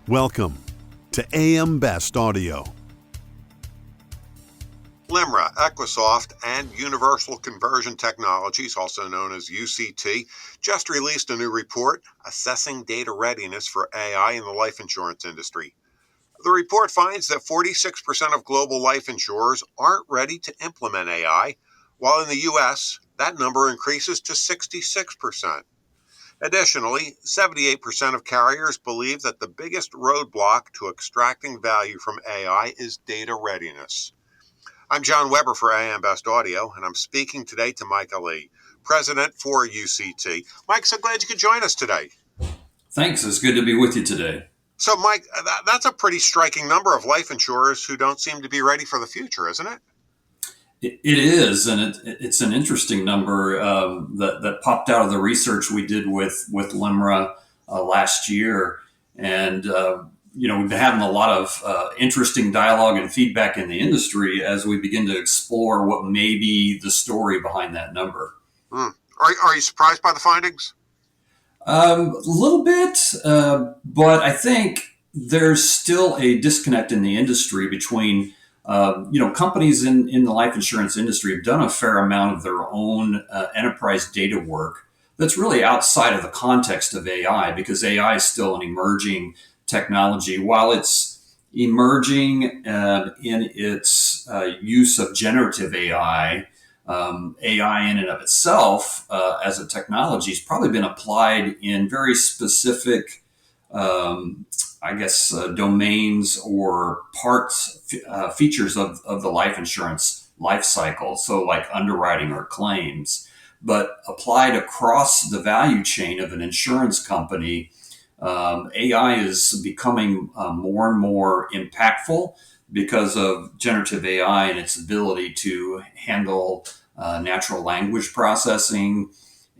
Welcome to AM Best Audio. LIMRA, Equisoft, and Universal Conversion Technologies, also known as UCT, just released a new report assessing data readiness for AI in the life insurance industry. The report finds that 46% of global life insurers aren't ready to implement AI, while in the U.S., that number increases to 66%. Additionally, 78% of carriers believe that the biggest roadblock to extracting value from AI is data readiness. I'm John Weber for AM Best Audio, and I'm speaking today to Mike Allee, President for UCT. Mike, so glad you could join us today. Thanks. It's good to be with you today. So, Mike, that's a pretty striking number of life insurers who don't seem to be ready for the future, isn't it? It is, and it's an interesting number that popped out of the research we did with LIMRA last year. And, we've been having a lot of interesting dialogue and feedback in the industry as we begin to explore what may be the story behind that number. Are you surprised by the findings? A little bit, but I think there's still a disconnect in the industry between companies in the life insurance industry have done a fair amount of their own enterprise data work that's really outside of the context of AI, because AI is still an emerging technology. While it's emerging in its use of generative AI, AI in and of itself as a technology has probably been applied in very specific domains or parts, features of the life insurance life cycle. So like underwriting or claims, but applied across the value chain of an insurance company, AI is becoming more and more impactful because of generative AI and its ability to handle natural language processing.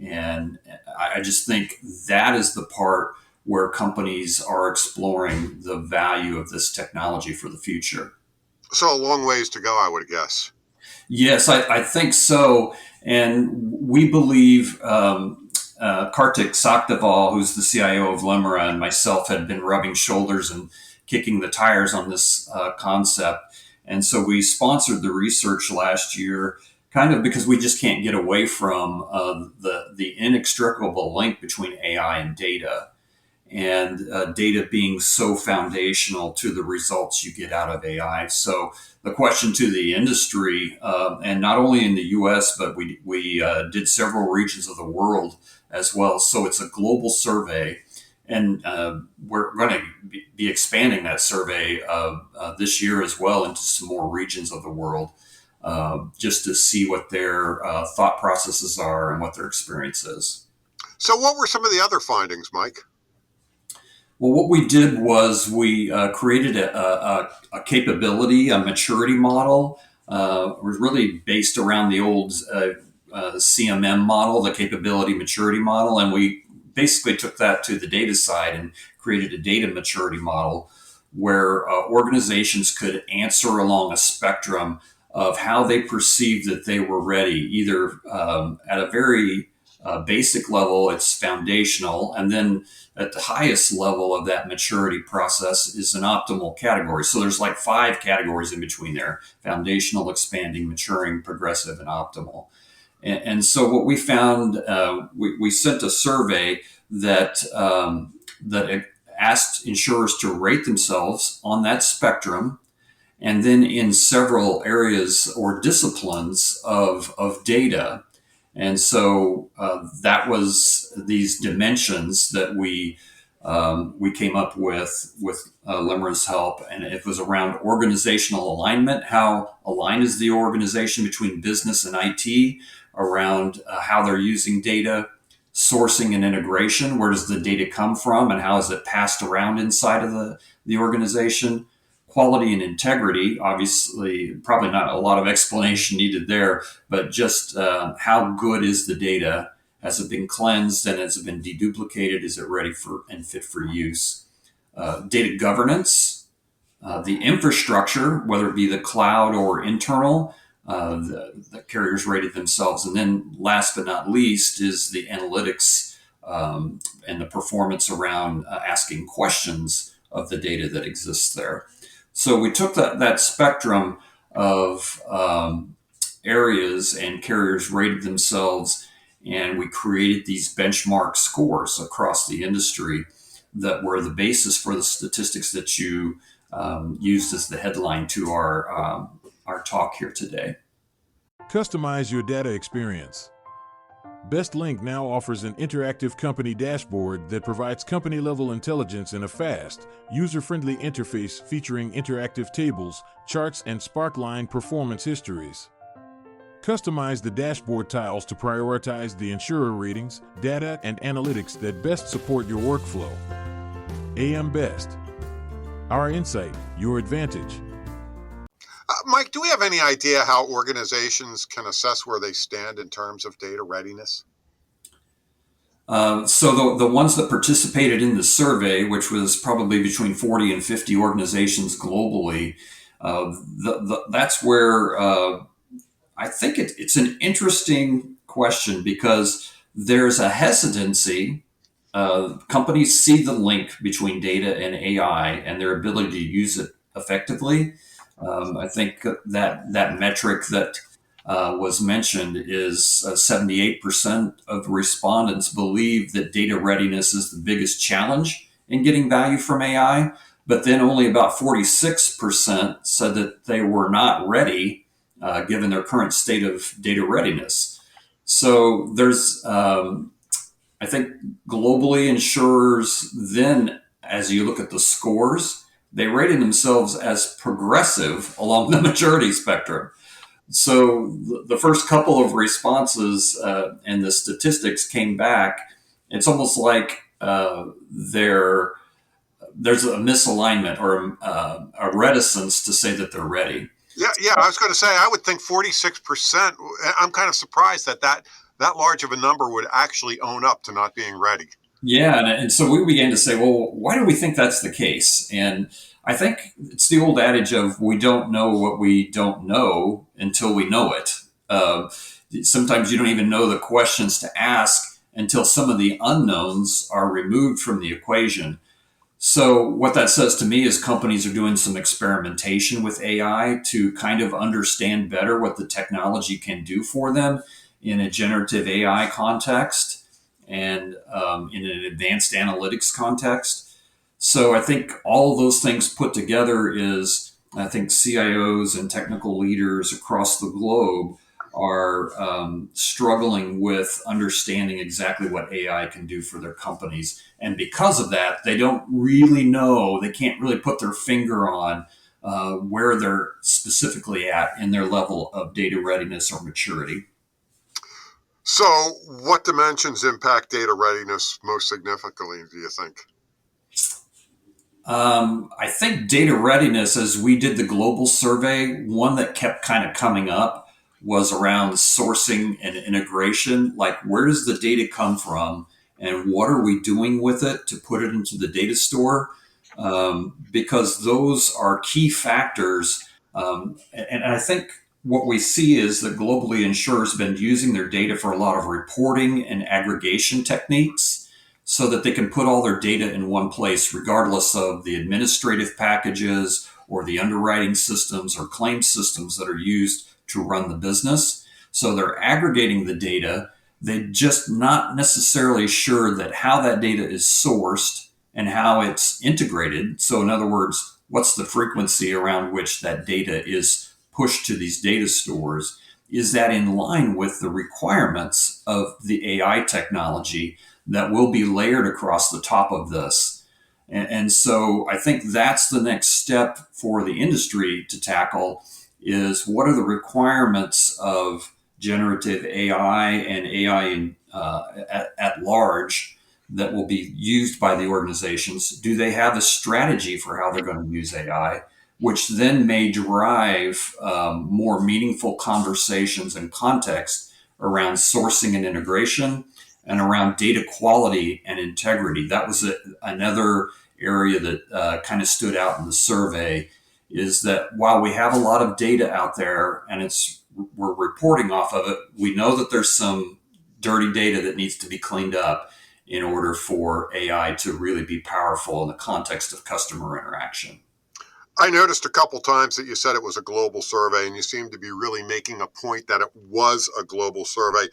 And I just think that is the part where companies are exploring the value of this technology for the future. So a long ways to go, I would guess. Yes, I think so. And we believe Kartik Sakdeval, who's the CIO of LIMRA, and myself had been rubbing shoulders and kicking the tires on this concept. And so we sponsored the research last year, kind of because we just can't get away from the inextricable link between AI and data. And data being so foundational to the results you get out of AI. So the question to the industry, and not only in the U.S., but we did several regions of the world as well. So it's a global survey, and we're going to be expanding that survey this year as well into some more regions of the world, just to see what their thought processes are and what their experience is. So what were some of the other findings, Mike? Well, what we did was we created a capability, a maturity model. It was really based around the old CMM model, the capability maturity model. And we basically took that to the data side and created a data maturity model where organizations could answer along a spectrum of how they perceived that they were ready, either at a very basic level, it's foundational, and then at the highest level of that maturity process is an optimal category. So there's like 5 categories in between there: foundational, expanding, maturing, progressive, and optimal. And so what we found, we sent a survey that asked insurers to rate themselves on that spectrum, and then in several areas or disciplines of data. And so that was these dimensions that we came up with LIMRA's help, and it was around organizational alignment. How aligned is the organization between business and IT around how they're using data, sourcing and integration? Where does the data come from, and how is it passed around inside of the organization? Quality and integrity, obviously, probably not a lot of explanation needed there, but just how good is the data? Has it been cleansed, and has it been deduplicated? Is it ready for and fit for use? Data governance, the infrastructure, whether it be the cloud or internal, the carriers rated themselves. And then last but not least is the analytics and the performance around asking questions of the data that exists there. So we took that spectrum of areas, and carriers rated themselves, and we created these benchmark scores across the industry that were the basis for the statistics that you used as the headline to our talk here today. Customize your data experience. BestLink now offers an interactive company dashboard that provides company-level intelligence in a fast, user-friendly interface featuring interactive tables, charts, and Sparkline performance histories. Customize the dashboard tiles to prioritize the insurer ratings, data, and analytics that best support your workflow. AM Best. Our insight, your advantage. Mike, do we have any idea how organizations can assess where they stand in terms of data readiness? So the ones that participated in the survey, which was probably between 40 and 50 organizations globally, that's where I think it's an interesting question, because there's a hesitancy. Companies see the link between data and AI and their ability to use it effectively. I think that metric that was mentioned is 78% of respondents believe that data readiness is the biggest challenge in getting value from AI, but then only about 46% said that they were not ready given their current state of data readiness. So there's, I think globally, insurers then, as you look at the scores, they rated themselves as progressive along the maturity spectrum. So the first couple of responses and the statistics came back. It's almost like there's a misalignment or a reticence to say that they're ready. Yeah. I was going to say, I would think 46%. I'm kind of surprised that large of a number would actually own up to not being ready. Yeah, and so we began to say, well, why do we think that's the case? And I think it's the old adage of we don't know what we don't know until we know it. Sometimes you don't even know the questions to ask until some of the unknowns are removed from the equation. So what that says to me is companies are doing some experimentation with AI to kind of understand better what the technology can do for them in a generative AI context and in an advanced analytics context. So I think all of those things put together is, I think CIOs and technical leaders across the globe are struggling with understanding exactly what AI can do for their companies. And because of that, they don't really know, they can't really put their finger on where they're specifically at in their level of data readiness or maturity. So what dimensions impact data readiness most significantly, do you think? I think data readiness, as we did the global survey, one that kept kind of coming up was around sourcing and integration. Like, where does the data come from and what are we doing with it to put it into the data store? Because those are key factors. And I think what we see is that globally insurers have been using their data for a lot of reporting and aggregation techniques so that they can put all their data in one place, regardless of the administrative packages or the underwriting systems or claim systems that are used to run the business. So they're aggregating the data. They're just not necessarily sure that how that data is sourced and how it's integrated. So in other words, what's the frequency around which that data is pushed to these data stores? Is that in line with the requirements of the AI technology that will be layered across the top of this? And so I think that's the next step for the industry to tackle, is what are the requirements of generative AI and AI at large that will be used by the organizations? Do they have a strategy for how they're going to use AI, which then may drive more meaningful conversations and context around sourcing and integration and around data quality and integrity? That was another area that kind of stood out in the survey, is that while we have a lot of data out there and we're reporting off of it, we know that there's some dirty data that needs to be cleaned up. in order for AI to really be powerful in the context of customer interaction. I noticed a couple times that you said it was a global survey, and you seem to be really making a point that it was a global survey.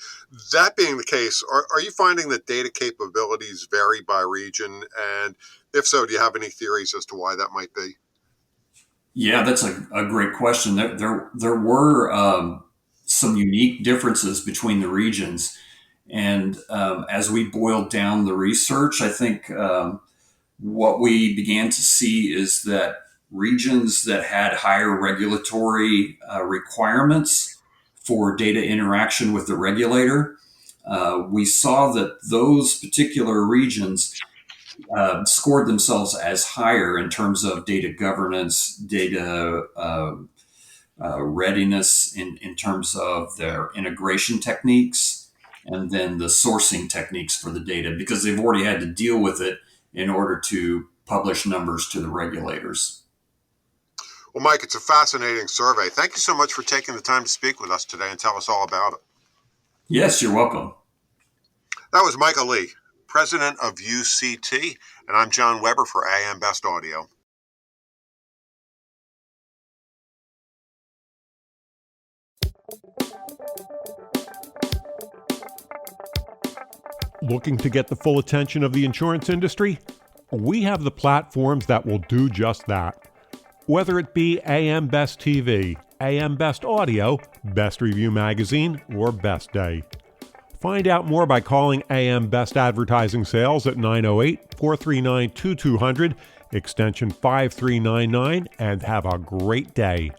That being the case, are you finding that data capabilities vary by region? And if so, do you have any theories as to why that might be? Yeah, that's a great question. There were some unique differences between the regions. And as we boiled down the research, I think what we began to see is that regions that had higher regulatory requirements for data interaction with the regulator, we saw that those particular regions scored themselves as higher in terms of data governance, data readiness in terms of their integration techniques, and then the sourcing techniques for the data, because they've already had to deal with it in order to publish numbers to the regulators. Well, Mike, it's a fascinating survey. Thank you so much for taking the time to speak with us today and tell us all about it. Yes, you're welcome. That was Mike Allee, president of UCT, and I'm John Weber for AM Best Audio. Looking to get the full attention of the insurance industry? We have the platforms that will do just that. Whether it be AM Best TV, AM Best Audio, Best Review Magazine, or Best Day. Find out more by calling AM Best Advertising Sales at 908-439-2200, extension 5399, and have a great day.